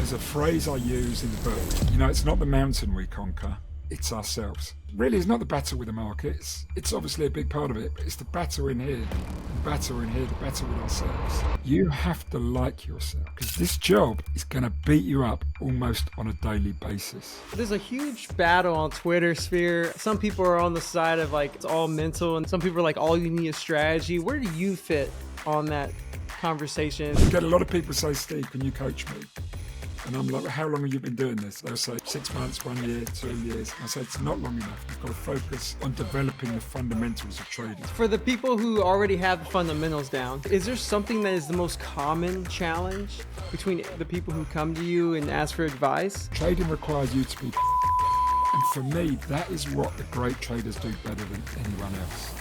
There's a phrase I use in the book. It's not the mountain we conquer, it's ourselves. Really, it's not the battle with the markets. It's obviously a big part of it, but it's the battle in here, the battle in here, the battle with ourselves. You have to like yourself, because this job is going to beat you up almost on a daily basis. There's a huge battle on Twitter sphere. Some people are on the side of like it's all mental, and some people are like all you need is strategy. Where do you fit on that conversation? I get a lot of people say, Steve, can you coach me? And I'm like, well, how long have you been doing this? They'll say 6 months, 1 year, 2 years. I say it's not long enough. You've got to focus on developing the fundamentals of trading. For the people who already have the fundamentals down, is there something that is the most common challenge between the people who come to you and ask for advice? Trading requires you to be and for me, that is what the great traders do better than anyone else.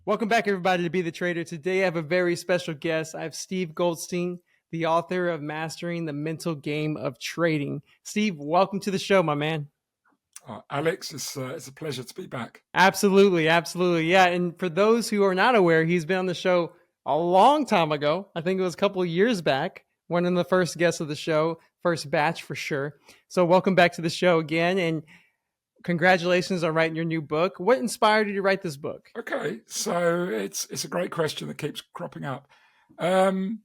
Welcome back, everybody, to Be the Trader. Today, I have a very special guest. I have Steve Goldstein, the author of Mastering the Mental Game of Trading. Steve, welcome to the show, my man. Alex, it's a pleasure to be back. Absolutely, absolutely. Yeah, and for those who are not aware, he's been on the show a long time ago. I think it was a couple of years back, one of the first guests of the show, first batch for sure. So welcome back to the show again, and congratulations on writing your new book. What inspired you to write this book? Okay, so it's a great question that keeps cropping up. I'm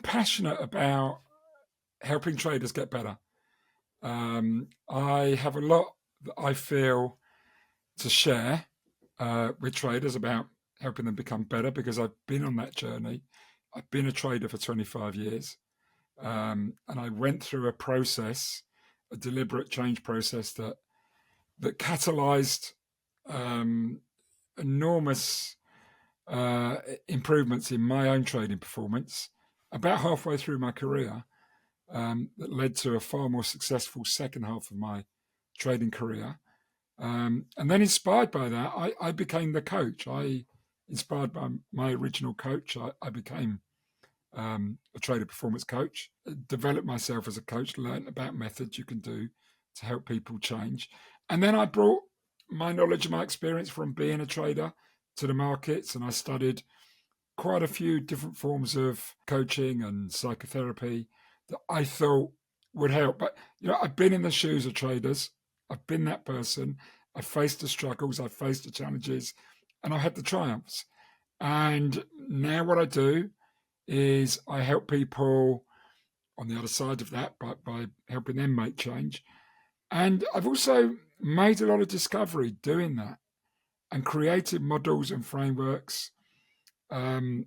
passionate about helping traders get better. I have a lot that I feel to share with traders about helping them become better because I've been on that journey. I've been a trader for 25 years, and I went through a process, a deliberate change process that catalyzed enormous improvements in my own trading performance about halfway through my career, that led to a far more successful second half of my trading career. And then inspired by that, I became the coach. Inspired by my original coach, I became a trader performance coach, developed myself as a coach, learned about methods you can do to help people change. And then I brought my knowledge and my experience from being a trader to the markets, and I studied quite a few different forms of coaching and psychotherapy that I thought would help. But, I've been in the shoes of traders. I've been that person. I've faced the struggles. I've faced the challenges, and I've had the triumphs. And now what I do is I help people on the other side of that by helping them make change. And I've also made a lot of discovery doing that and created models and frameworks that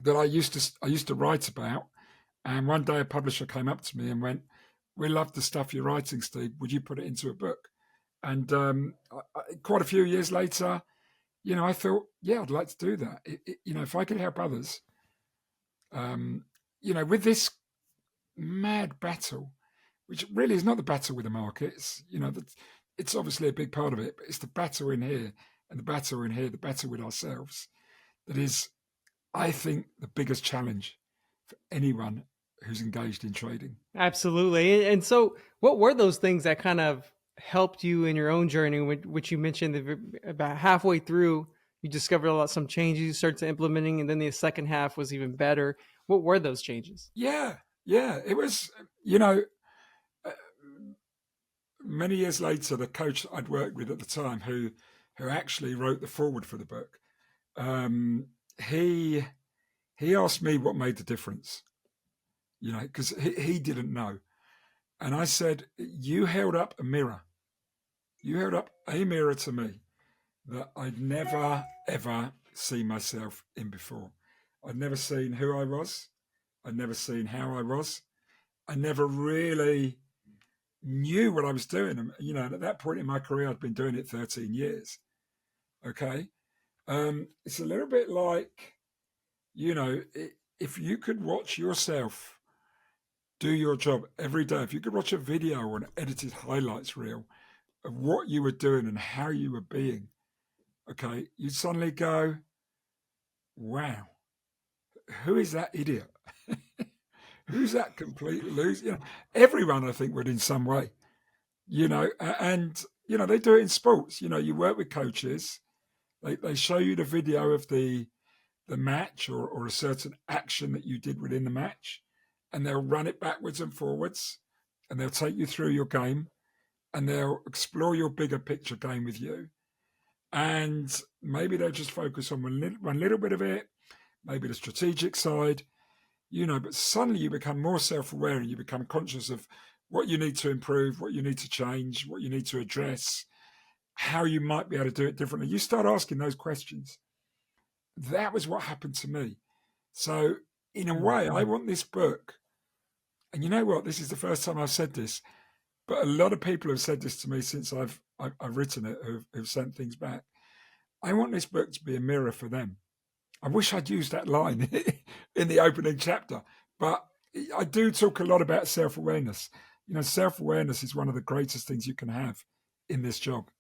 I used to write about. And one day a publisher came up to me and went, "We love the stuff you're writing, Steve. Would you put it into a book?" And quite a few years later, I thought, yeah, I'd like to do that. If I could help others, with this mad battle, which really is not the battle with the markets, it's obviously a big part of it, but it's the battle in here and the battle in here, the battle with ourselves, that is, I think, the biggest challenge for anyone who's engaged in trading. Absolutely. And so what were those things that kind of helped you in your own journey, which you mentioned that about halfway through, you discovered some changes you started implementing, and then the second half was even better. What were those changes? Yeah. It was, many years later, the coach I'd worked with at the time, who actually wrote the foreword for the book, he asked me what made the difference, because he didn't know. And I said, you held up a mirror. You held up a mirror to me that I'd never, ever seen myself in before. I'd never seen who I was. I'd never seen how I was. I never really knew what I was doing. And, at that point in my career, I'd been doing it 13 years. Okay. It's a little bit like, if you could watch yourself do your job every day, if you could watch a video or an edited highlights reel of what you were doing and how you were being, okay, you'd suddenly go, wow, who is that idiot? Who's that complete loser? Everyone, I think, would in some way, and, they do it in sports. You work with coaches. They show you the video of the the match or a certain action that you did within the match, and they'll run it backwards and forwards, and they'll take you through your game, and they'll explore your bigger picture game with you. And maybe they'll just focus on one little bit of it, maybe the strategic side, but suddenly you become more self-aware and you become conscious of what you need to improve, what you need to change, what you need to address, how you might be able to do it differently. You start asking those questions. That was what happened to me. So in a way, I want this book, and you know what? This is the first time I've said this, but a lot of people have said this to me since I've written it, who've sent things back. I want this book to be a mirror for them. I wish I'd used that line in the opening chapter, but I do talk a lot about self-awareness. Self-awareness is one of the greatest things you can have in this job.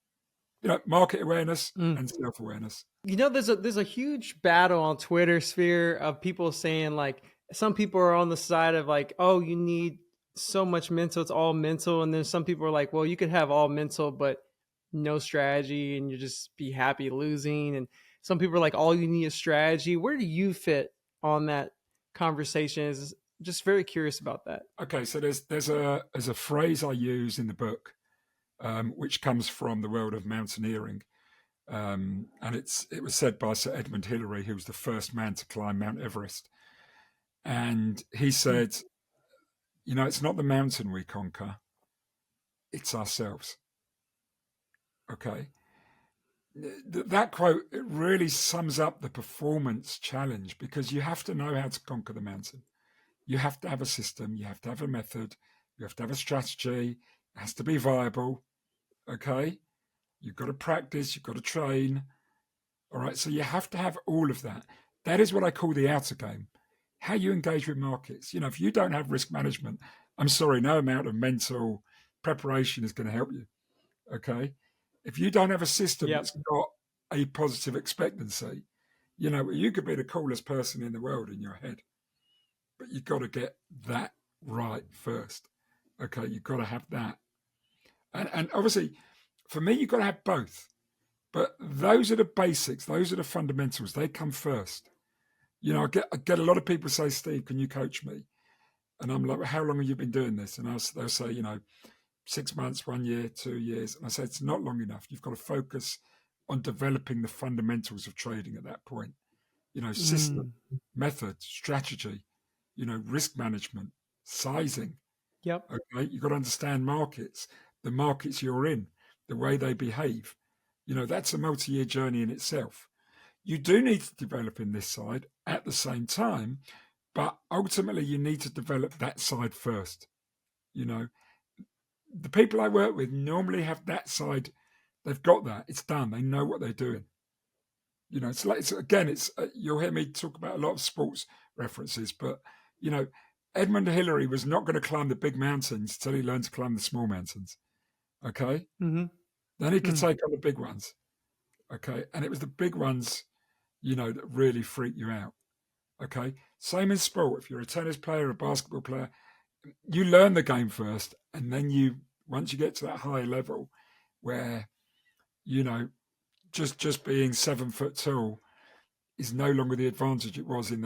Market awareness and self-awareness. There's a huge battle on Twitter sphere of people saying, like, some people are on the side of like, oh, you need so much mental, it's all mental, and then some people are like, well, you could have all mental but no strategy and you just be happy losing. And some people are like, all you need is strategy. Where do you fit on that conversation? Is just very curious about that. Okay, so there's a phrase I use in the book, which comes from the world of mountaineering, and it was said by Sir Edmund Hillary, who was the first man to climb Mount Everest, and he said, it's not the mountain we conquer, it's ourselves. Okay, that quote, it really sums up the performance challenge, because you have to know how to conquer the mountain. You have to have a system, you have to have a method, you have to have a strategy, it has to be viable. Okay, you've got to practice, you've got to train. All right, so you have to have all of that. That is what I call the outer game, how you engage with markets. If you don't have risk management, I'm sorry, no amount of mental preparation is going to help you. Okay, if you don't have a system that's got a positive expectancy, you could be the coolest person in the world in your head, but you've got to get that right first. Okay, you've got to have that. And obviously, for me, you've got to have both. But those are the basics. Those are the fundamentals. They come first. I get a lot of people say, Steve, can you coach me? And I'm like, well, how long have you been doing this? And they'll say, 6 months, 1 year, 2 years. And I say, it's not long enough. You've got to focus on developing the fundamentals of trading at that point. System, method, strategy, risk management, sizing. Yep. Okay. You've got to understand markets, the markets you're in, the way they behave. That's a multi-year journey in itself. You do need to develop in this side at the same time, but ultimately you need to develop that side first. The people I work with normally have that side. They've got that. It's done. They know what they're doing. You'll hear me talk about a lot of sports references, but Edmund Hillary was not going to climb the big mountains till he learned to climb the small mountains. Okay. Mm-hmm. Then he could take on the big ones. Okay. And it was the big ones, that really freak you out. Okay. Same in sport. If you're a tennis player, a basketball player, you learn the game first. And then once you get to that higher level where, just being 7 foot tall is no longer the advantage it was in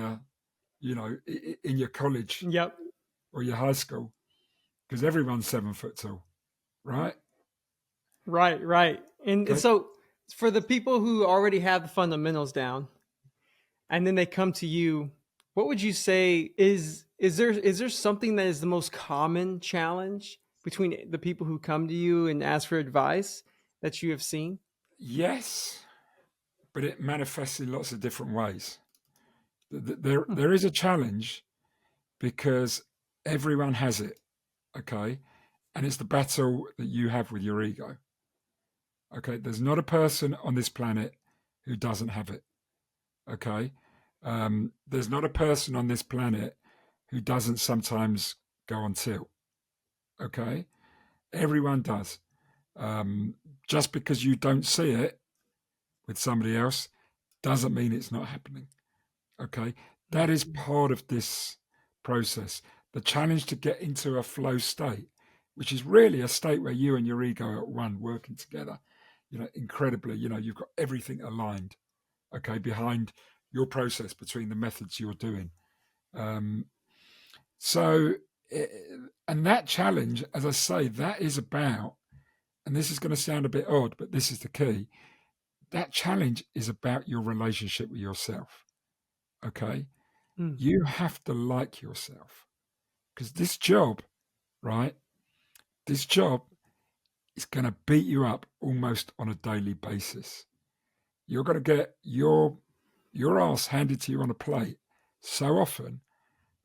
in your college or your high school, because everyone's 7 foot tall, right? Right. And Okay. so for the people who already have the fundamentals down and then they come to you, what would you say is there something that is the most common challenge between the people who come to you and ask for advice that you have seen? Yes, but it manifests in lots of different ways. There is a challenge because everyone has it, okay? And it's the battle that you have with your ego. Okay, there's not a person on this planet who doesn't have it. Okay, there's not a person on this planet who doesn't sometimes go on tilt. Okay, everyone does. Just because you don't see it with somebody else doesn't mean it's not happening. Okay, that is part of this process. The challenge to get into a flow state, which is really a state where you and your ego are at one, working together. Incredibly, you've got everything aligned. Okay, behind your process, between the methods you're doing. So, and that challenge, as I say, that is about, and this is going to sound a bit odd, but this is the key. That challenge is about your relationship with yourself. Okay. Mm. You have to like yourself, because this job, right? This job is going to beat you up almost on a daily basis. You're going to get your ass handed to you on a plate so often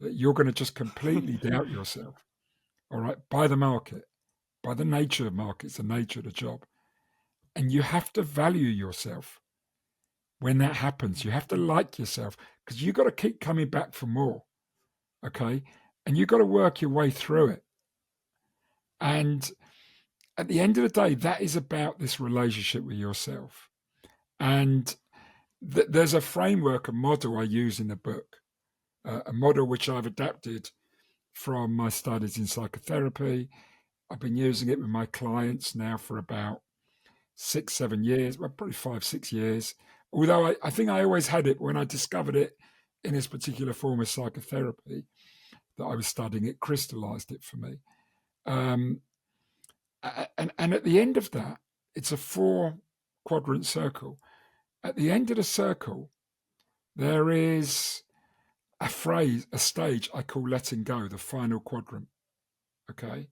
that you're going to just completely doubt yourself. All right, by the market, by the nature of markets, the nature of the job. And you have to value yourself when that happens. You have to like yourself, because you've got to keep coming back for more. Okay. And you've got to work your way through it. And at the end of the day, that is about this relationship with yourself. And there's a framework, a model I use in the book, a model which I've adapted from my studies in psychotherapy. I've been using it with my clients now for about 6-7 years, well, probably 5-6 years. Although I think I always had it. When I discovered it in this particular form of psychotherapy that I was studying, it crystallized it for me. And at the end of that, it's a 4-quadrant circle. At the end of the circle, there is a phrase, a stage I call letting go, the final quadrant. Okay.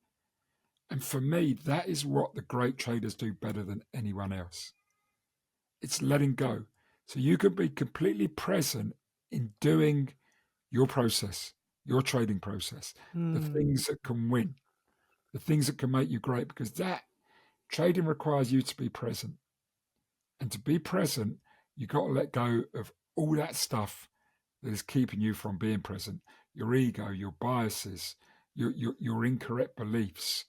And for me, that is what the great traders do better than anyone else. It's letting go. So you can be completely present in doing your process, your trading process, the things that can win, the things that can make you great, because that trading requires you to be present. And to be present, you got to let go of all that stuff that is keeping you from being present. Your ego, your biases, your incorrect beliefs,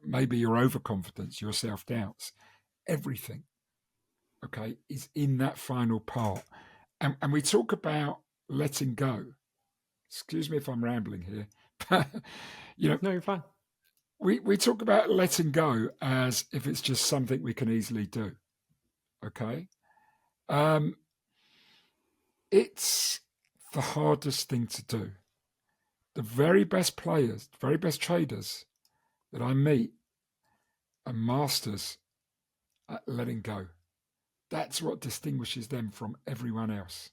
maybe your overconfidence, your self-doubts, everything, okay, is in that final part. And we talk about letting go. Excuse me if I'm rambling here, but No, you're fine. we talk about letting go as if it's just something we can easily do. Okay. It's the hardest thing to do. The very best players, the very best traders that I meet are masters at letting go. That's what distinguishes them from everyone else.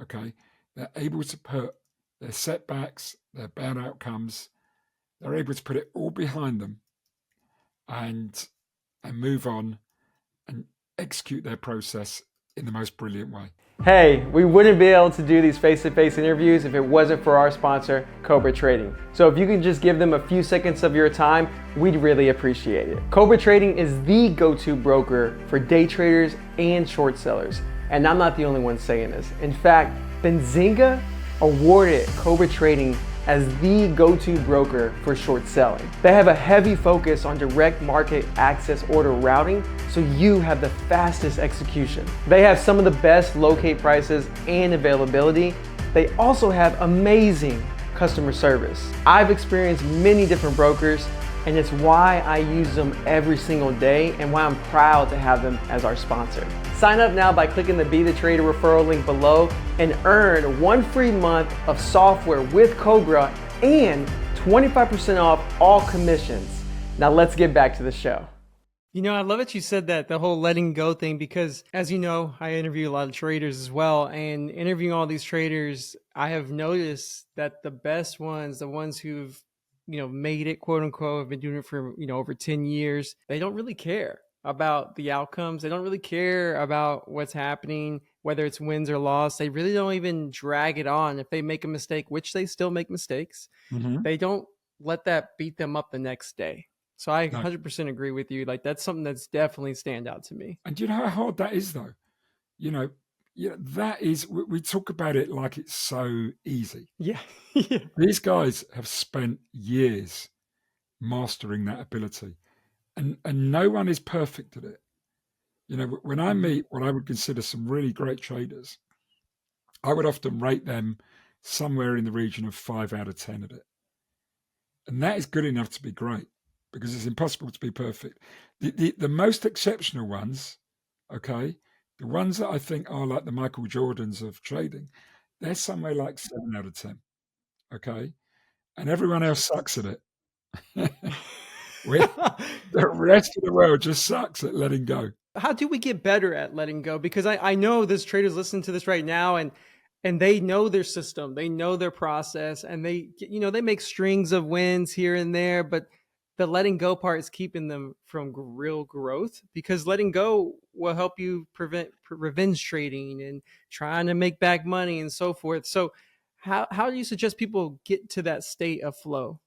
Okay. They're able to put their setbacks, their bad outcomes, they're able to put it all behind them and move on and execute their process in the most brilliant way. Hey, we wouldn't be able to do these face-to-face interviews if it wasn't for our sponsor, Cobra Trading. So if you can just give them a few seconds of your time, we'd really appreciate it. Cobra Trading is the go-to broker for day traders and short sellers. And I'm not the only one saying this. In fact, Benzinga awarded Cobra Trading as the go-to broker for short selling. They have a heavy focus on direct market access order routing, so you have the fastest execution. They have some of the best locate prices and availability. They also have amazing customer service. I've experienced many different brokers, and it's why I use them every single day and why I'm proud to have them as our sponsor. Sign up now by clicking the Be the Trader referral link below and earn 1 free month of software with Cobra and 25% off all commissions. Now let's get back to the show. You know, I love that you said that, the whole letting go thing, because as you know, I interview a lot of traders as well. And interviewing all these traders, I have noticed that the best ones, the ones who've, made it, quote unquote, have been doing it for, over 10 years, they don't really care about the outcomes. They don't really care about what's happening, whether it's wins or loss. They really don't even drag it on. If they make a mistake, which they still make mistakes, they don't let that beat them up the next day. So I 100% agree with you. Like, that's something that's definitely stand out to me. And do you know how hard that is, though? That is, we talk about it like it's so easy. Yeah. These guys have spent years mastering that ability. And no one is perfect at it. When I meet what I would consider some really great traders, I would often rate them somewhere in the region of 5 out of 10 at it. And that is good enough to be great, because it's impossible to be perfect. The most exceptional ones, okay, The ones that I think are like the Michael Jordans of trading, they're somewhere like 7 out of 10. Okay. And everyone else sucks at it. we, the rest of the world just sucks at letting go. How do we get better at letting go? Because I know there's traders listening to this right now, and they know their system, they know their process, and they make strings of wins here and there, but the letting go part is keeping them from real growth, because letting go will help you prevent revenge trading and trying to make back money and so forth. So how do you suggest people get to that state of flow?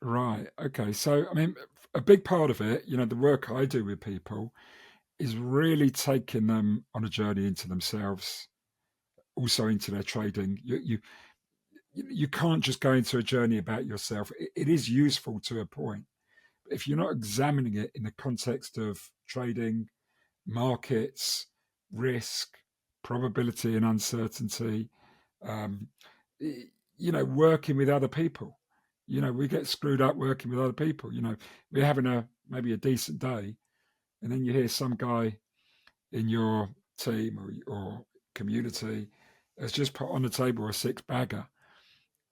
Right. Okay. So, I mean, a big part of it, the work I do with people is really taking them on a journey into themselves, also into their trading. You can't just go into a journey about yourself. It is useful to a point. But if you're not examining it in the context of trading, markets, risk, probability and uncertainty, um, working with other people. We get screwed up working with other people. We're having maybe a decent day, and then you hear some guy in your team or community has just put on the table a 6-bagger,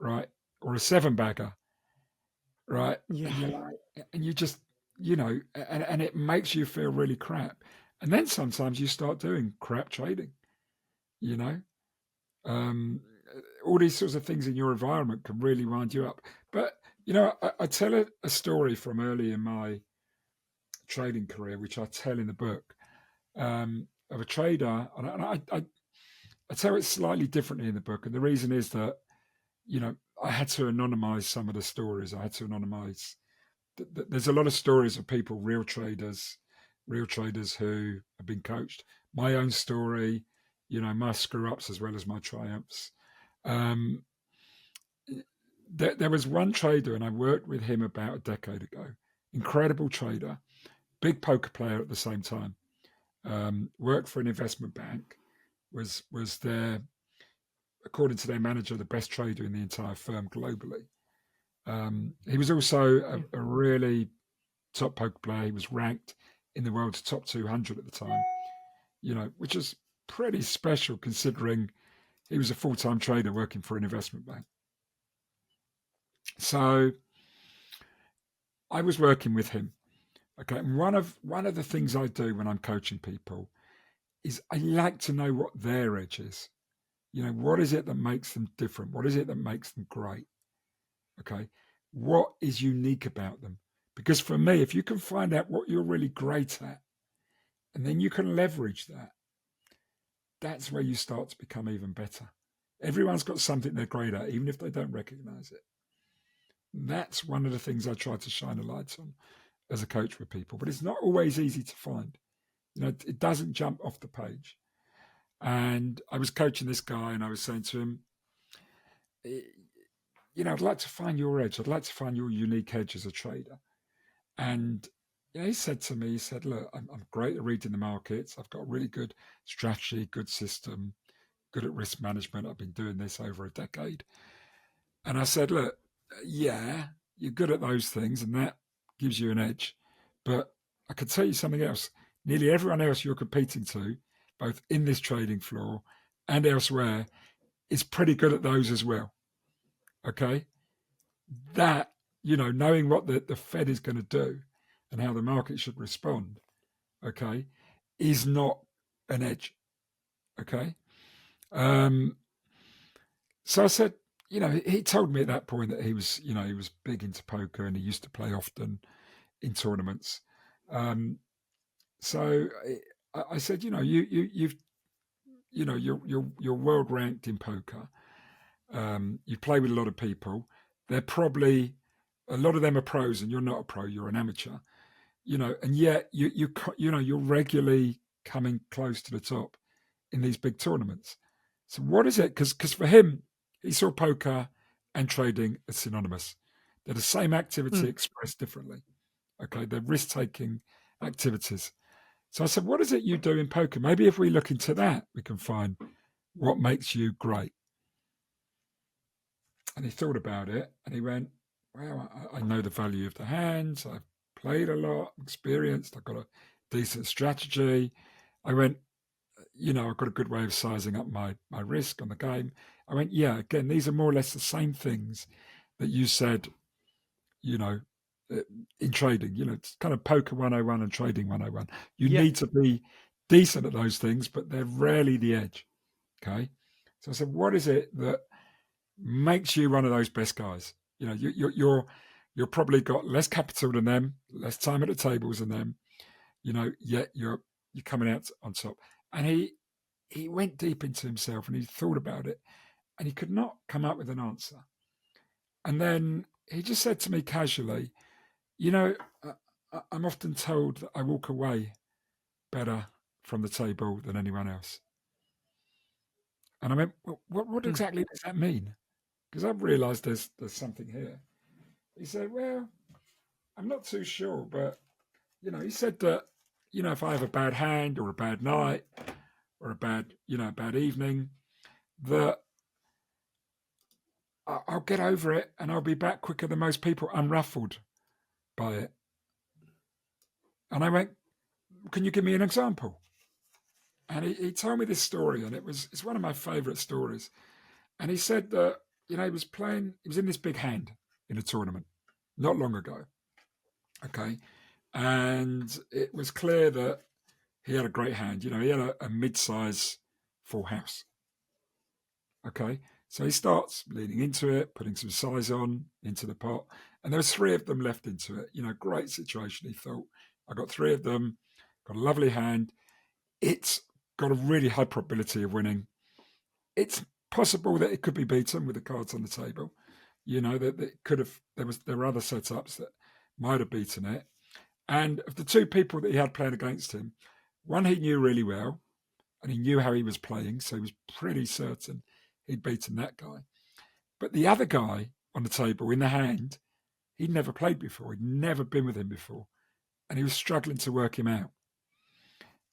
right, or a 7-bagger, right, Yeah. and you're like, and you just, and it makes you feel really crap, and then sometimes you start doing crap trading, you know, um, all these sorts of things in your environment can really wind you up. But I tell a story from early in my trading career, which I tell in the book, of a trader, and I tell it slightly differently in the book, and the reason is that I had to anonymize some of the stories. I had to anonymize. There's a lot of stories of people, real traders who have been coached. My own story, my screw ups as well as my triumphs. Um, there was one trader, and I worked with him about a decade ago. Incredible trader, big poker player at the same time. Worked for an investment bank. Was their, according to their manager, the best trader in the entire firm globally. He was also a really top poker player. He was ranked in the world's top 200 at the time. Which is pretty special considering he was a full-time trader working for an investment bank. So I was working with him. Okay, and one of the things I do when I'm coaching people is I like to know what their edge is. What is it that makes them different? What is it that makes them great? Okay, what is unique about them? Because for me, if you can find out what you're really great at, and then you can leverage that, that's where you start to become even better. Everyone's got something they're great at, even if they don't recognize it. That's one of the things I try to shine a light on as a coach with people, but it's not always easy to find. It doesn't jump off the page. And I was coaching this guy, and I was saying to him, I'd like to find your edge. I'd like to find your unique edge as a trader. And he said to me, he said, look, I'm great at reading the markets. I've got a really good strategy, good system, good at risk management. I've been doing this over a decade. And I said, look, yeah, you're good at those things, and that gives you an edge. But I could tell you something else. Nearly everyone else you're competing to, both in this trading floor and elsewhere, is pretty good at those as well. Okay. That, knowing what the Fed is going to do and how the market should respond, okay, is not an edge. Okay. Um, so I said, he told me at that point that he was big into poker and he used to play often in tournaments. So I said, you've, you're world ranked in poker. You play with a lot of people. They're probably, a lot of them are pros, and you're not a pro. You're an amateur. And yet you're regularly coming close to the top in these big tournaments. So what is it? Because for him, he saw poker and trading as synonymous. They're the same activity expressed differently. Okay, they're risk-taking activities. So I said, what is it you do in poker? Maybe if we look into that, we can find what makes you great. And he thought about it and he went, well, I know the value of the hands. I've played a lot, experienced. I've got a decent strategy. I went, I've got a good way of sizing up my risk on the game. I went, yeah, again, these are more or less the same things that you said, you know, in trading. It's kind of poker 101 and trading 101. You Yeah. need to be decent at those things, but they're rarely the edge. Okay. So I said, what is it that makes you one of those best guys? You're probably got less capital than them, less time at the tables than them, yet you're coming out on top. And he went deep into himself and he thought about it and he could not come up with an answer. And then he just said to me casually, I'm often told that I walk away better from the table than anyone else. And I went, well, what Mm. exactly does that mean? Because I've realised there's something here. He said, well, I'm not too sure, but he said that if I have a bad hand or a bad night or a bad evening, that I'll get over it and I'll be back quicker than most people, unruffled by it. And I went, can you give me an example? And he told me this story, and it's one of my favourite stories. And he said that he was in this big hand in a tournament not long ago. Okay, and it was clear that he had a great hand. He had a mid-size full house. Okay, so he starts leaning into it, putting some size on into the pot, and there was three of them left into it. Great situation. He thought, I got three of them, got a lovely hand. It's got a really high probability of winning. It's possible that it could be beaten with the cards on the table. That it could have. There were other setups that might have beaten it. And of the two people that he had playing against him, one he knew really well, and he knew how he was playing, so he was pretty certain he'd beaten that guy. But the other guy on the table in the hand, he'd never played before. He'd never been with him before, and he was struggling to work him out.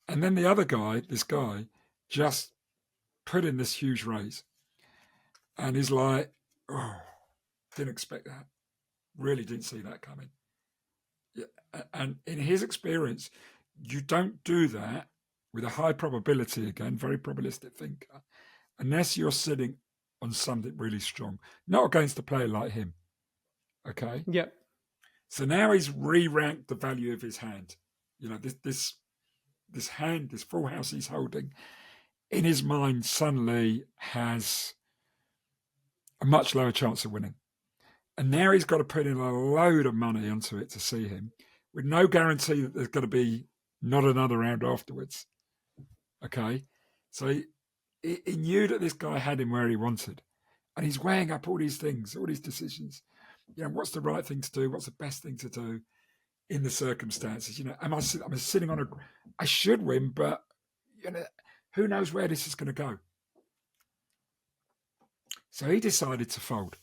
And then the other guy, this guy, just put in this huge raise, and he's like, "Oh, didn't expect that. Really didn't see that coming." Yeah. And in his experience, you don't do that with a high probability, again, very probabilistic thinker, unless you're sitting on something really strong, not against a player like him. Okay. Yep. So now he's re-ranked the value of his hand. This hand, this full house he's holding, in his mind suddenly has a much lower chance of winning. And now he's got to put in a load of money onto it to see him, with no guarantee that there's going to be not another round afterwards. Okay. So he knew that this guy had him where he wanted. And he's weighing up all these things, all these decisions. What's the right thing to do? What's the best thing to do in the circumstances? Am I sitting on I should win, but who knows where this is going to go? So he decided to fold.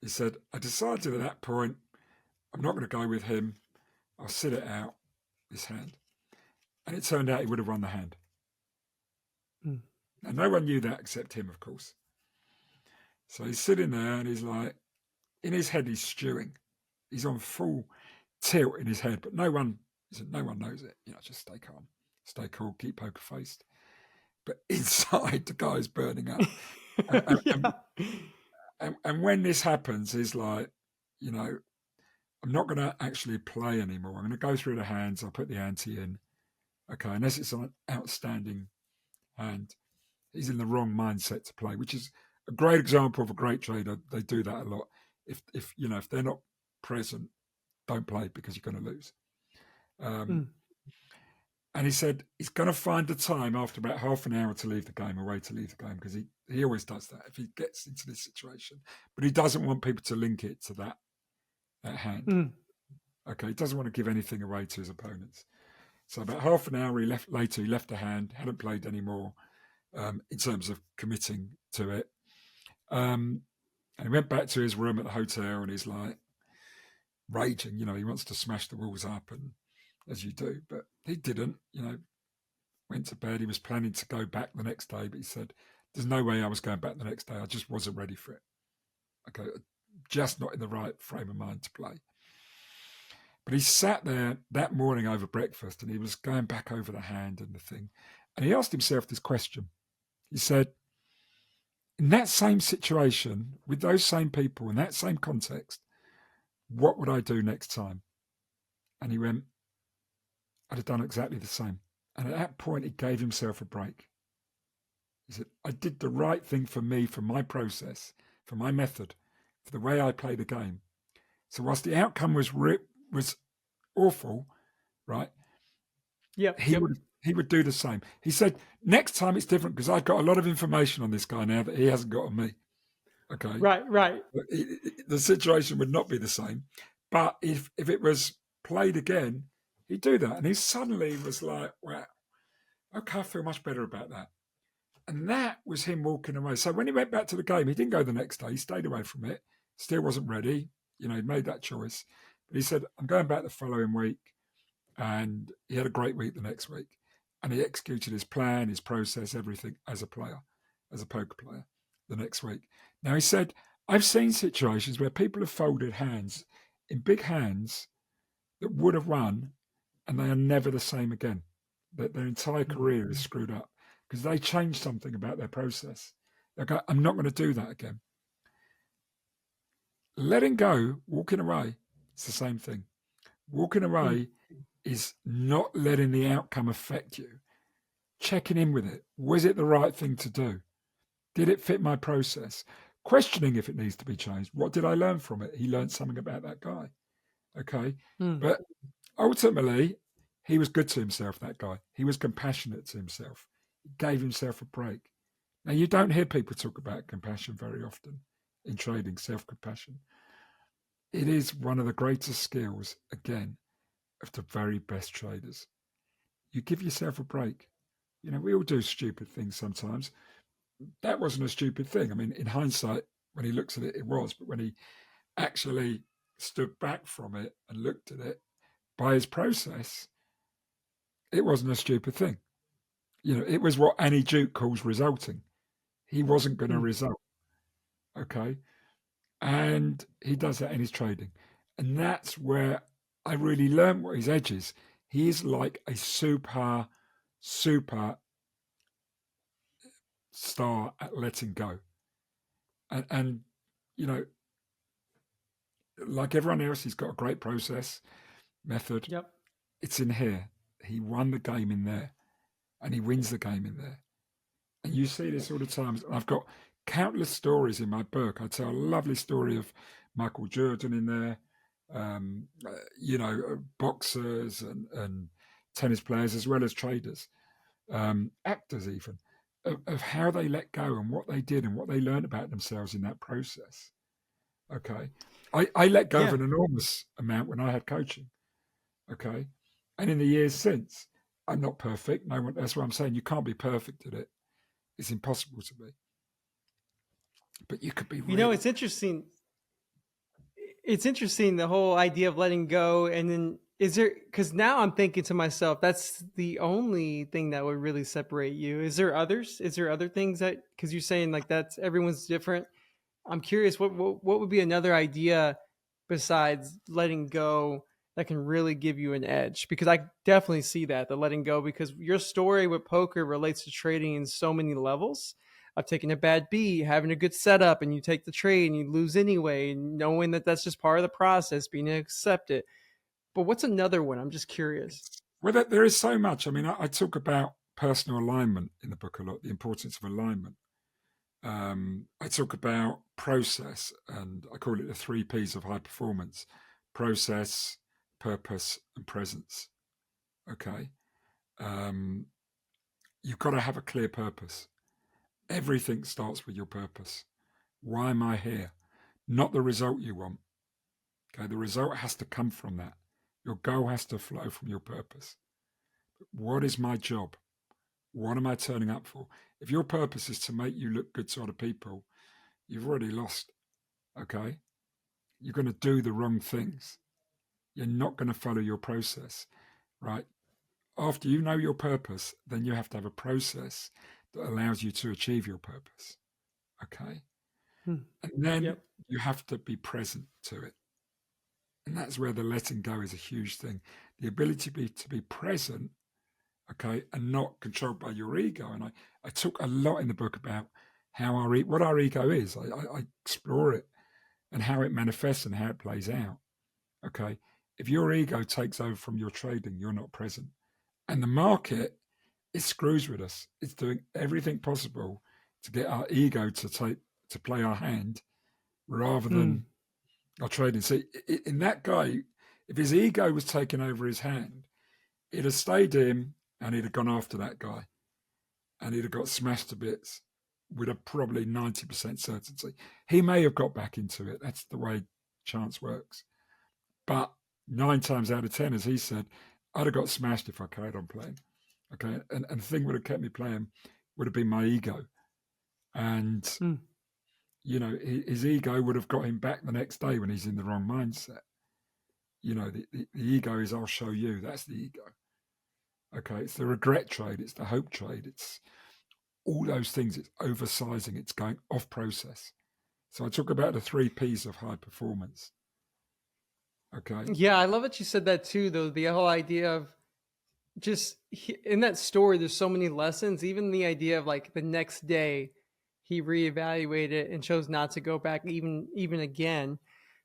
He said, I decided at that point, I'm not going to go with him. I'll sit it out, this hand. And it turned out he would have won the hand. Mm. Now, no one knew that except him, of course. So he's sitting there and he's like, in his head, he's stewing. He's on full tilt in his head, but no one knows it. Just stay calm, stay cool, keep poker faced. But inside, the guy's burning up. And when this happens, he's like, I'm not going to actually play anymore. I'm going to go through the hands. I'll put the ante in. Okay, unless it's an outstanding hand. He's in the wrong mindset to play, which is a great example of a great trader. They do that a lot. If they're not present, don't play because you're going to lose. And he said he's going to find the time after about half an hour to leave the game, because he always does that if he gets into this situation. But he doesn't want people to link it to that hand. Okay, he doesn't want to give anything away to his opponents. So about half an hour later, he left the hand, hadn't played anymore in terms of committing to it. And he went back to his room at the hotel and he's like raging. He wants to smash the walls up, and as you do, but he didn't. Went to bed. He was planning to go back the next day, but he said, "There's no way I was going back the next day. I just wasn't ready for it. Okay, just not in the right frame of mind to play." But he sat there that morning over breakfast and he was going back over the hand and the thing. And he asked himself this question. He said, in that same situation, with those same people, in that same context, what would I do next time? And he went, I'd have done exactly the same. And at that point, he gave himself a break. He said, I did the right thing for me, for my process, for my method, for the way I play the game. So whilst the outcome was awful, right? Yep. He would do the same. He said, next time it's different because I've got a lot of information on this guy now that he hasn't got on me. Okay. Right. The situation would not be the same. But if it was played again, he'd do that. And he suddenly was like, wow, okay, I feel much better about that. And that was him walking away. So when he went back to the game, he didn't go the next day. He stayed away from it. Still wasn't ready. He made that choice. But he said, I'm going back the following week. And he had a great week the next week. And he executed his plan, his process, everything as a player, as a poker player the next week. Now, he said, I've seen situations where people have folded hands in big hands that would have won, and they are never the same again. That their entire career is screwed up because they changed something about their process. They go, I'm not going to do that again. Letting go, walking away, it's the same thing. Walking away is not letting the outcome affect you. Checking in with it. Was it the right thing to do? Did it fit my process? Questioning if it needs to be changed. What did I learn from it? He learned something about that guy. Okay. But ultimately, he was good to himself, that guy. He was compassionate to himself. He gave himself a break. Now, you don't hear people talk about compassion very often in trading, self-compassion. It is one of the greatest skills, again, of the very best traders. You give yourself a break. We all do stupid things sometimes. That wasn't a stupid thing. I mean, in hindsight, when he looks at it, it was. But when he actually stood back from it and looked at it by his process, it wasn't a stupid thing. It was what Annie Duke calls resulting. He wasn't going to result. Okay. And he does that in his trading. And that's where I really learned what his edge is. He is like a super star at letting go. And like everyone else, he's got a great process, method. Yep. It's in here. He won the game in there, and he wins the game in there. And you see this all the time. I've got countless stories in my book. I tell a lovely story of Michael Jordan in there, boxers and tennis players as well as traders, actors even, of how they let go and what they did and what they learned about themselves in that process. Okay. I let go of an enormous amount when I had coaching. Okay. And in the years since, I'm not perfect. No one, that's what I'm saying. You can't be perfect at it. It's impossible to be. But you could be really. It's interesting. It's interesting, the whole idea of letting go. And then because now I'm thinking to myself, that's the only thing that would really separate you. Is there others? Is there other things because you're saying like that's everyone's different. I'm curious, what would be another idea besides letting go that can really give you an edge? Because I definitely see the letting go, because your story with poker relates to trading in so many levels. Of taking a bad beat, having a good setup, and you take the trade and you lose anyway, knowing that that's just part of the process, being able to accept it. But what's another one? I'm just curious. Well, there is so much. I mean, I talk about personal alignment in the book a lot, the importance of alignment. I talk about process, and I call it the 3 Ps of high performance: process, purpose, and presence. Okay. You've got to have a clear purpose. Everything starts with your purpose. Why am I here? Not the result you want. Okay, the result has to come from that. Your goal has to flow from your purpose. What is my job? What am I turning up for? If your purpose is to make you look good to other people, you've already lost. Okay? You're going to do the wrong things. You're not going to follow your process, right? After you know your purpose, then you have to have a process that allows you to achieve your purpose. Okay? And then you have to be present to it. And that's where the letting go is a huge thing. The ability to be present, okay, and not controlled by your ego. And I took a lot in the book about how what our ego is. I explore it and how it manifests and how it plays out. Okay. If your ego takes over from your trading, you're not present. And the market, it screws with us. It's doing everything possible to get our ego to play our hand rather Mm. than our trading. See, in that guy, if his ego was taking over his hand, he'd have stayed in and he'd have gone after that guy and he'd have got smashed to bits with a probably 90% certainty. He may have got back into it. That's the way chance works. But 9 times out of 10, as he said, I'd have got smashed if I carried on playing. Okay. And the thing would have kept me playing would have been my ego. And, Mm. his ego would have got him back the next day when he's in the wrong mindset. The ego is I'll show you. That's the ego. Okay. It's the regret trade. It's the hope trade. It's all those things. It's oversizing. It's going off process. So I talk about the 3 Ps of high performance. Okay. Yeah, I love that you said that too, though. The whole idea of just in that story, there's so many lessons. Even the idea of like the next day, he reevaluated and chose not to go back even again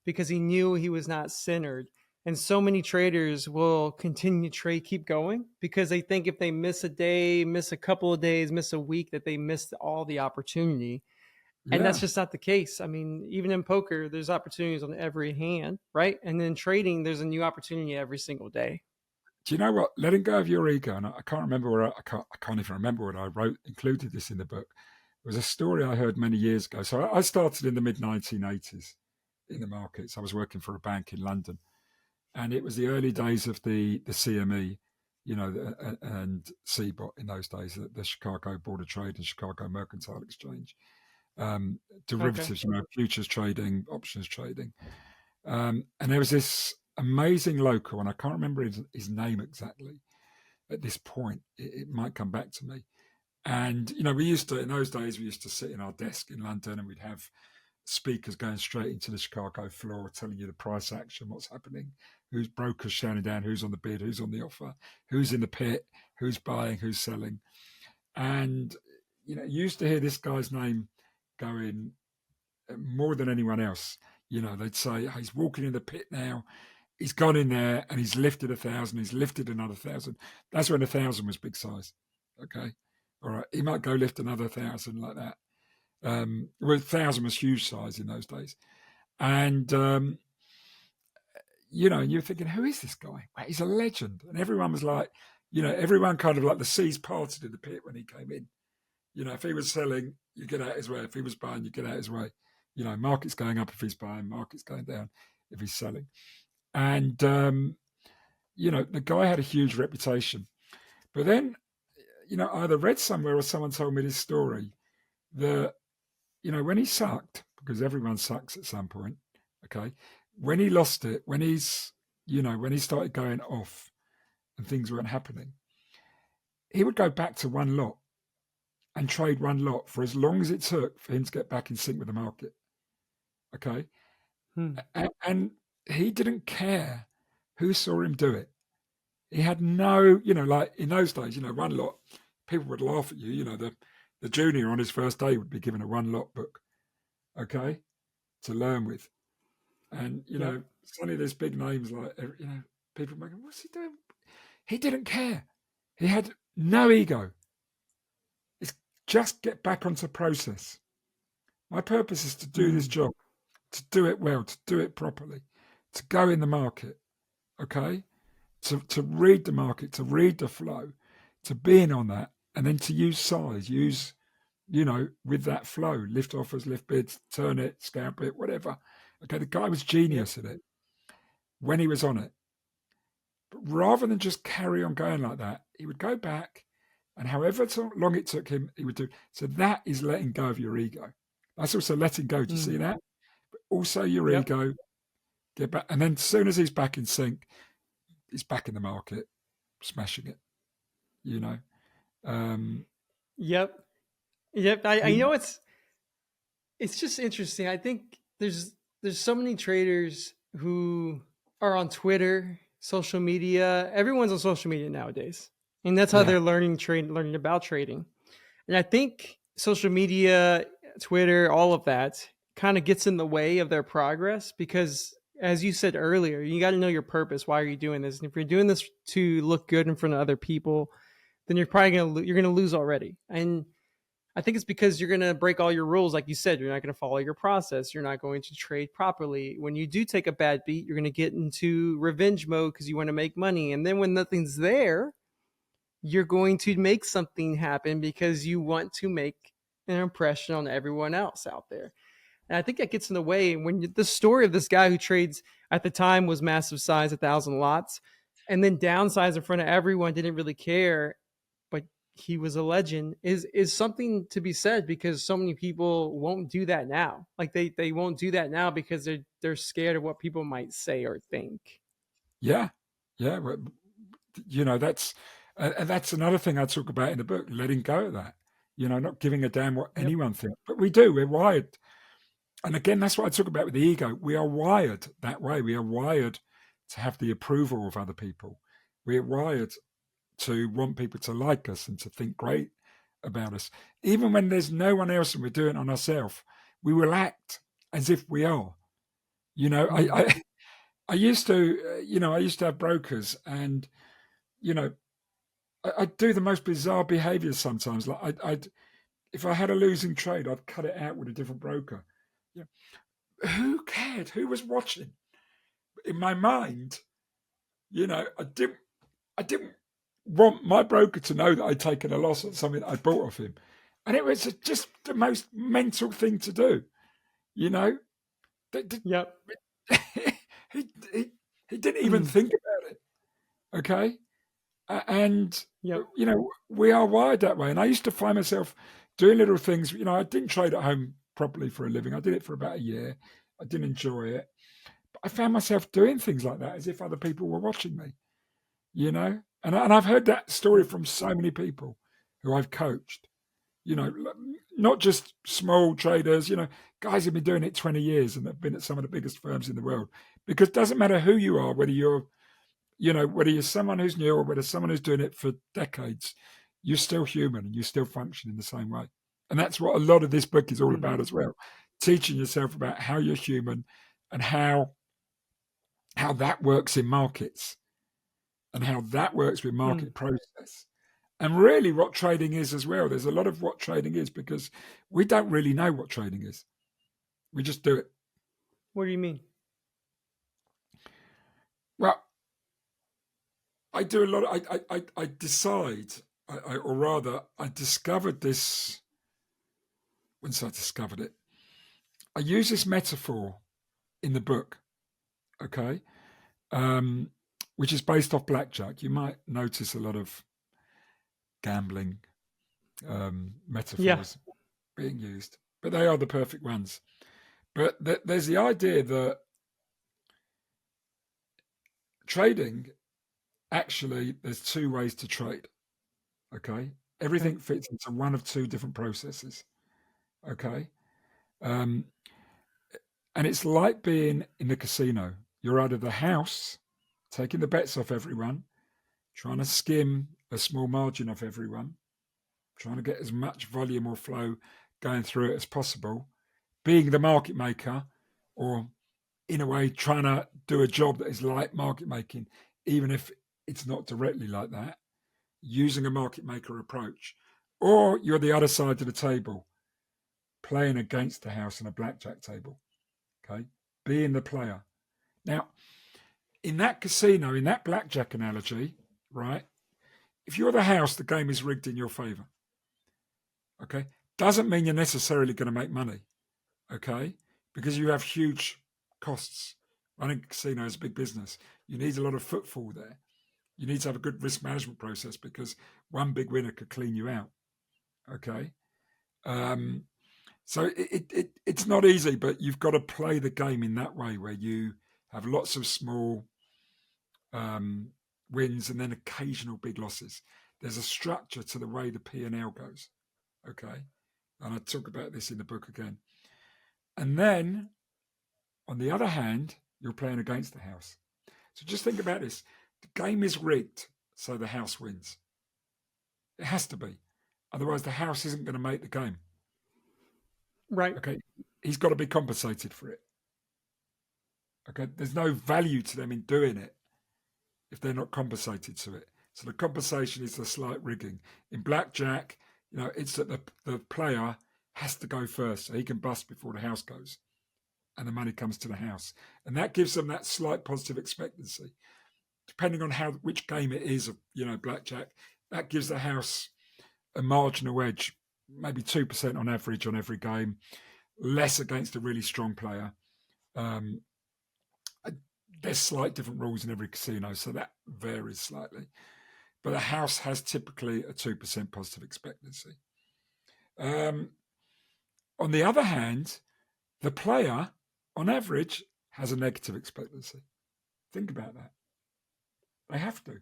because he knew he was not centered. And so many traders will continue to trade, keep going because they think if they miss a day, miss a couple of days, miss a week, that they missed all the opportunity. And that's Yeah. just not the case. I mean, even in poker, there's opportunities on every hand, right? And then trading, there's a new opportunity every single day. Do you know what? Letting go of your ego, and I can't remember where I can't even remember what I wrote, included this in the book. It was a story I heard many years ago. So I started in the mid 1980s in the markets. I was working for a bank in London, and it was the early days of the CME, and CBOT in those days, the Chicago Board of Trade and Chicago Mercantile Exchange, Okay. derivatives, futures trading, options trading. And there was this amazing local, and I can't remember his name exactly at this point. It might come back to me. And, we used to, in those days, we used to sit in our desk in London and we'd have speakers going straight into the Chicago floor telling you the price action, what's happening, who's brokers shouting down, who's on the bid, who's on the offer, who's in the pit, who's buying, who's selling. And, you used to hear this guy's name going more than anyone else. They'd say, oh, he's walking in the pit now. He's gone in there and he's lifted 1,000. He's lifted another 1,000. That's when 1,000 was big size. Okay. All right. He might go lift another 1,000 like that. Well, 1,000 was huge size in those days. And, and you're thinking, who is this guy? Well, he's a legend. And everyone was like, everyone kind of like the seas parted in the pit when he came in. If he was selling, you get out his way. If he was buying, you get out his way. Market's going up if he's buying, market's going down if he's selling. And, the guy had a huge reputation. But then, I either read somewhere or someone told me this story that, when he sucked, because everyone sucks at some point, okay, when he lost it, when he started going off and things weren't happening, he would go back to one lot and trade one lot for as long as it took for him to get back in sync with the market. Okay. Hmm. And he didn't care who saw him do it. He had no, like in those days, one lot, people would laugh at you. The junior on his first day would be given a one lot book, okay, to learn with. And, Yep. suddenly there's big names like, people making, what's he doing? He didn't care. He had no ego. It's just get back onto process. My purpose is to do this Hmm. job, to do it well, to do it properly, to go in the market, okay? To read the market, to read the flow, to be in on that, and then to use size, with that flow, lift offers, lift bids, turn it, scalp it, whatever. Okay, the guy was Yep. genius at it when he was on it. But rather than just carry on going like that, he would go back, and however long it took him, he would do. So that is letting go of your ego. That's also letting go. Do you see Hmm. that? But also your Yep. ego, get back. And then as soon as he's back in sync, he's back in the market, smashing it, you know. Um, Yep. Yep. I you, know it's just interesting. I think there's so many traders who are on Twitter, social media. Everyone's on social media nowadays, and that's how Yeah, they're learning about trading. And I think social media, Twitter, all of that kind of gets in the way of their progress because, as you said earlier, you got to know your purpose. Why are you doing this? And if you're doing this to look good in front of other people, then you're probably gonna lose already. And I think it's because you're gonna break all your rules, like you said. You're not gonna follow your process. You're not going to trade properly. When you do take a bad beat, you're gonna get into revenge mode because you want to make money. And then when nothing's there, you're going to make something happen because you want to make an impression on everyone else out there. And I think that gets in the way when the story of this guy who trades at the time was massive size, 1,000 lots, and then downsize in front of everyone, didn't really care, but he was a legend, is something to be said because so many people won't do that now. Like they won't do that now because they're scared of what people might say or think. yeah, yeah. Well, that's and that's another thing I talk about in the book, letting go of that. Not giving a damn what Yep. anyone thinks. But we do. We're wired. And again, that's what I talk about with the ego. We are wired that way. We are wired to have the approval of other people. We're wired to want people to like us and to think great about us. Even when there's no one else and we're doing it on ourselves, we will act as if we are. You know, I, Mm. I, I used to, I used to have brokers, and you know, I'd do the most bizarre behaviors sometimes. Like I'd if I had a losing trade, I'd cut it out with a different broker. Yeah, who cared? Who was watching? In my mind, I didn't want my broker to know that I'd taken a loss on something that I bought off him, and it was just the most mental thing to do. You know, Yep. he, he he didn't even Mm. think about it. Okay, and Yep. we are wired that way. And I used to find myself doing little things. I didn't trade at home properly for a living. I did it for about a year. I didn't enjoy it. But I found myself doing things like that as if other people were watching me. And I've heard that story Yep. from so many people who I've coached. Not just small traders. Guys have been doing it 20 years and have been at some of the biggest firms in the world. Because it doesn't matter who you are, whether you're someone who's new or whether someone who's doing it for decades, you're still human and you still function in the same way. And that's what a lot of this book is all Mm. about as well. Teaching yourself about how you're human and how that works in markets and how that works with Mm. market process. And really what trading is as well. There's a lot of what trading is because we don't really know what trading is. We just do it. What do you mean? Well, I do a lot. I decide, or rather, I discovered this. Once I discovered it, I use this metaphor in the book. Okay, um, which is based off blackjack. You might notice a lot of gambling Yeah. metaphors being used, but they are the perfect ones. But there's the idea that trading, actually, there's two ways to trade. Okay, Okay. everything fits into one of two different processes. Okay. Um, And it's like being in the casino. You're out of the house, taking the bets off everyone, trying to skim a small margin off everyone, trying to get as much volume or flow going through it as possible, being the market maker, or in a way, trying to do a job that is like market making, even if it's not directly like that, using a market maker approach. Or you're the other side of the table, playing against the house on a blackjack table, okay? Being the player. Now, in that casino, in that blackjack analogy, right? If you're the house, the game is rigged in your favor. Okay. Doesn't mean you're necessarily going to make money. Okay. Because you have huge costs. Running a casino is a big business. You need a lot of footfall there. You need to have a good risk management process because one big winner could clean you out. Okay. Um, so it's not easy, but you've got to play the game in that way where you have lots of small um, wins and then occasional big losses. There's a structure to the way the P&L goes. Okay. And I talk about this in the book again. And then, on the other hand, you're playing against the house. So just think about this. The game is rigged, so the house wins. It has to be. Otherwise, the house isn't going to make the game. Right. Okay. He's got to be compensated for it. Okay. There's no value to them in doing it if they're not compensated to it. So the compensation is the slight rigging. In blackjack, it's that the player has to go first so he can bust before the house goes and the money comes to the house. And that gives them that slight positive expectancy. Depending on which game it is of, blackjack, that gives the house a marginal edge, maybe 2% on average on every game, less against a really strong player. There's slight different rules in every casino, so that varies slightly. But a house has typically a 2% positive expectancy. On the other hand, the player, on average, has a negative expectancy. Think about that. They have to.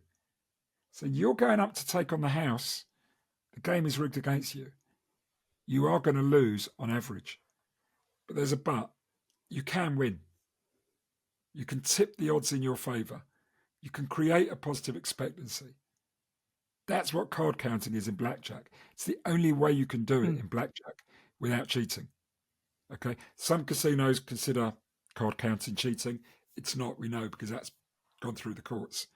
So you're going up to take on the house. The game is rigged against you. You are going to lose on average. But there's a but. You can win. You can tip the odds in your favour. You can create a positive expectancy. That's what card counting is in blackjack. It's the only way you can do it in blackjack without cheating. Okay. Some casinos consider card counting cheating. It's not, we know, because that's gone through the courts.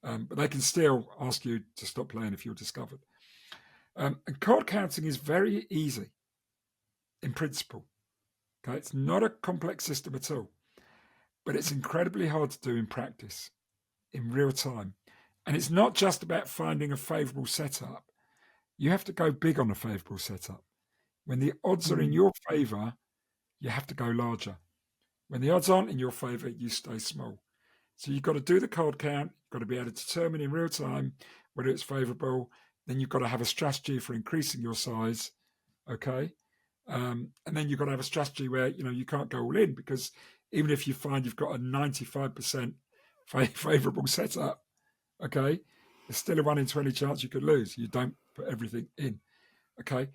But they can still ask you to stop playing if you're discovered. And card counting is very easy in principle. Okay. It's not a complex system at all, but it's incredibly hard to do in practice, in real time. And it's not just about finding a favourable setup. You have to go big on a favourable setup. When the odds are in your favour, you have to go larger. When the odds aren't in your favour, you stay small. So you've got to do the card count. You've got to be able to determine in real time whether it's favourable. Then you've got to have a strategy for increasing your size. Okay. And then you've got to have a strategy where, you can't go all in, because even if you find you've got a 95% favourable setup, okay, there's still a 1 in 20 chance you could lose. You don't put everything in. Okay.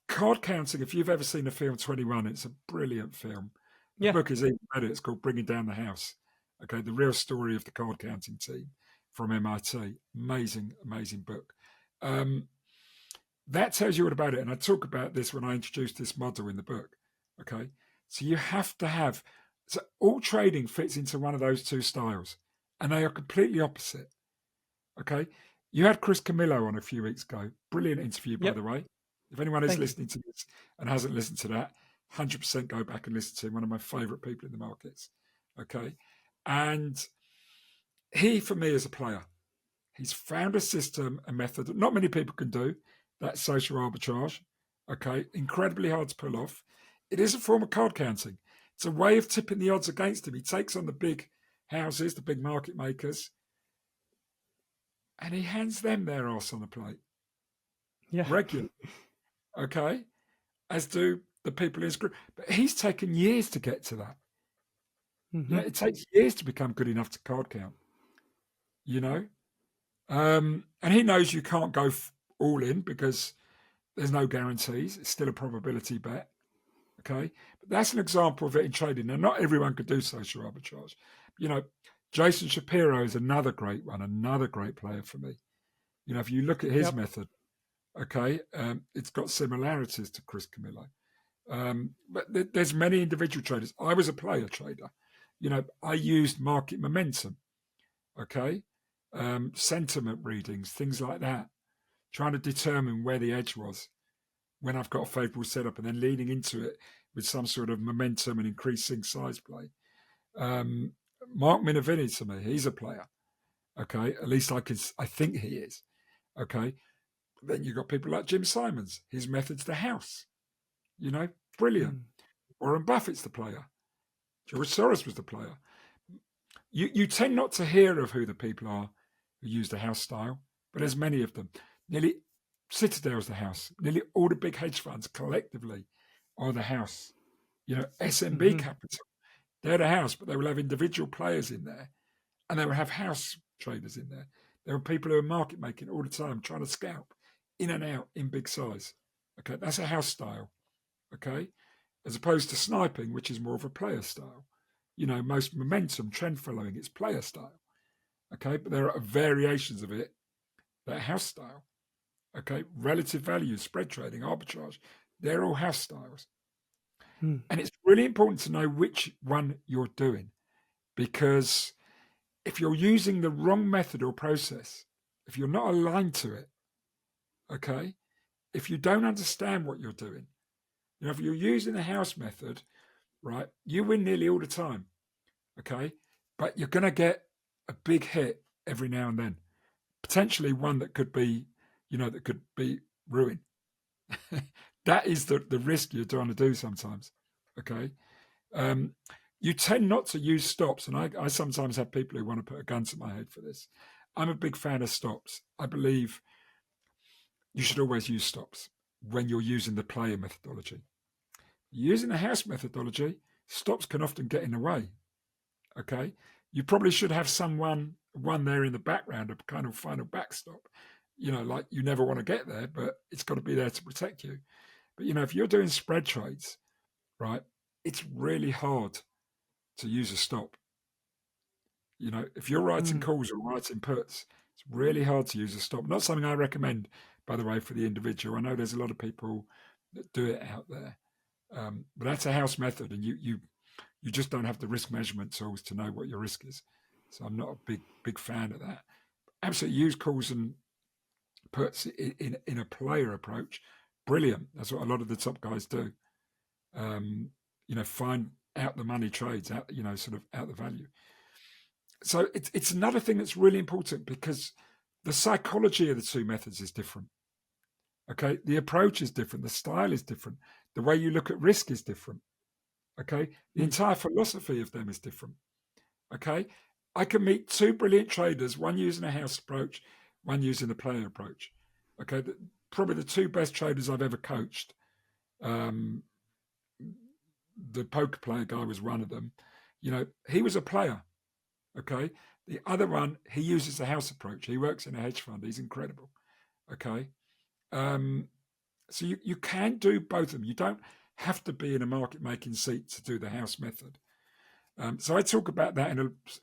Card counting, if you've ever seen the film 21, it's a brilliant film. The book is even better. It's called Bringing Down the House. Okay. The real story of the card counting team from MIT. Amazing, amazing book. That tells you all about it. And I talk about this when I introduce this model in the book. Okay. So you have to have, so all trading fits into one of those two styles, and they are completely opposite. Okay. You had Chris Camillo on a few weeks ago. Brilliant interview, by the way. If anyone is listening to this and hasn't listened to that, 100% go back and listen to him. One of my favorite people in the markets. Okay. And he, for me, is a player. He's found a system, a method that not many people can do. That's social arbitrage. Okay. Incredibly hard to pull off. It is a form of card counting. It's a way of tipping the odds against him. He takes on the big houses, the big market makers, and he hands them their arse on the plate. Yeah. Regularly. Okay. As do the people in his group. But he's taken years to get to that. It takes years to become good enough to card count. And he knows you can't go all in because there's no guarantees. It's still a probability bet. Okay. But that's an example of it in trading. Now, not everyone could do social arbitrage. Jason Shapiro is another great one, another great player for me. If you look at his method, okay, it's got similarities to Chris Camillo. But there's many individual traders. I was a player trader. I used market momentum, okay, sentiment readings, things like that, trying to determine where the edge was when I've got a favourable setup, and then leading into it with some sort of momentum and increasing size play. Mark Minervini, to me, he's a player. Okay, at least I think he is. Okay, then you've got people like Jim Simons. His method's the house. Brilliant. Warren Buffett's the player. George Soros was the player. You tend not to hear of who the people are who use the house style, but there's many of them. Nearly Citadel's the house. Nearly all the big hedge funds collectively are the house. SMB Capital, they're the house, but they will have individual players in there, and they will have house traders in there. There are people who are market making all the time, trying to scalp in and out in big size. Okay, that's a house style. Okay, as opposed to sniping, which is more of a player style. most momentum, trend following. It's player style. Okay, but there are variations of it that are house style. Okay, relative value, spread trading, arbitrage, they're all house styles. Hmm. And it's really important to know which one you're doing, because if you're using the wrong method or process, if you're not aligned to it, okay, if you don't understand what you're doing, if you're using the house method, right, you win nearly all the time, okay, but you're going to get a big hit every now and then, potentially one that could be, that could be ruin. That is the risk you're trying to do sometimes, okay. You tend not to use stops, and I sometimes have people who want to put a gun to my head for this. I'm a big fan of stops. I believe you should always use stops when you're using the player methodology. Using the house methodology, stops can often get in the way. Okay, you probably should have one there in the background, a kind of final backstop. Like you never want to get there, but it's got to be there to protect you. But if you're doing spread trades, right, it's really hard to use a stop. If you're writing calls or writing puts, it's really hard to use a stop. Not something I recommend, by the way, for the individual. I know there's a lot of people that do it out there, but that's a house method, and you just don't have the risk measurement tools to know what your risk is. So I'm not a big fan of that. Absolutely, use calls and puts in a player approach. Brilliant. That's what a lot of the top guys do. Find out the money trades, out sort of out the value. So it's another thing that's really important, because the psychology of the two methods is different. Okay, the approach is different, the style is different, the way you look at risk is different. Okay, the entire philosophy of them is different. Okay, I can meet two brilliant traders, one using a house approach, one using a player approach. Okay, probably the two best traders I've ever coached. The poker player guy was one of them. He was a player. Okay, the other one, he uses the house approach. He works in a hedge fund. He's incredible. Okay, so you can do both of them. You don't have to be in a market making seat to do the house method. So I talk about that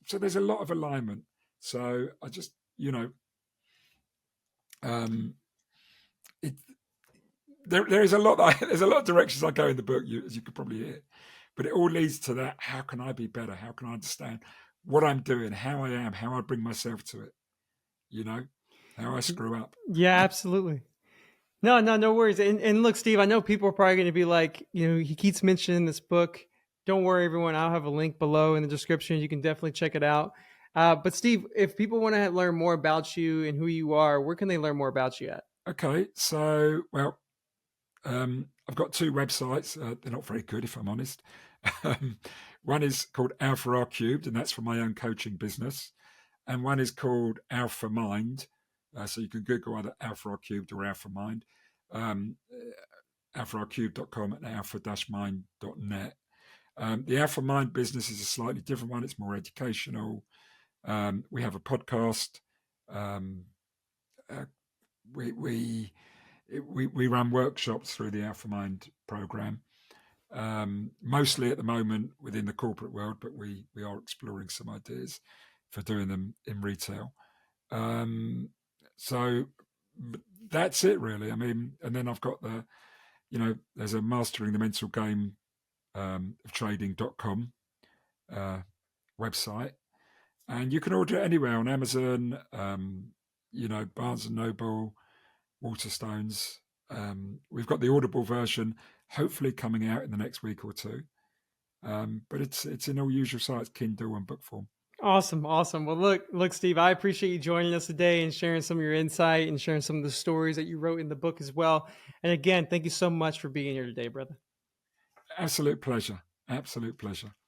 so there's a lot of alignment. So I just there is a lot there's a lot of directions I go in the book, as you could probably hear, but it all leads to that. How can I be better? How can I understand what I'm doing, how I am, how I bring myself to it? How I screw up. Yeah, absolutely. No worries. And look, Steve, I know people are probably going to be like, he keeps mentioning this book. Don't worry, everyone. I'll have a link below in the description. You can definitely check it out. But Steve, if people want to learn more about you and who you are, where can they learn more about you at? Okay, so I've got two websites. They're not very good, if I'm honest. One is called Alpha R Cubed, and that's for my own coaching business. And one is called Alpha Mind. So you can Google either Alpha R Cubed or Alpha Mind. alpharcubed.com and alpha-mind.net. The Alpha Mind business is a slightly different one. It's more educational. We have a podcast. We run workshops through the Alpha Mind program, mostly at the moment within the corporate world, but we are exploring some ideas for doing them in retail. So that's it, really. I mean, and then I've got there's a Mastering the Mental Game of Trading.com website, and you can order it anywhere on Amazon, Barnes and Noble, Waterstones. We've got the Audible version, hopefully coming out in the next week or two. But it's in all usual sites, Kindle and book form. Awesome. Well, look, Steve, I appreciate you joining us today and sharing some of your insight and sharing some of the stories that you wrote in the book as well. And again, thank you so much for being here today, brother. Absolute pleasure. Absolute pleasure.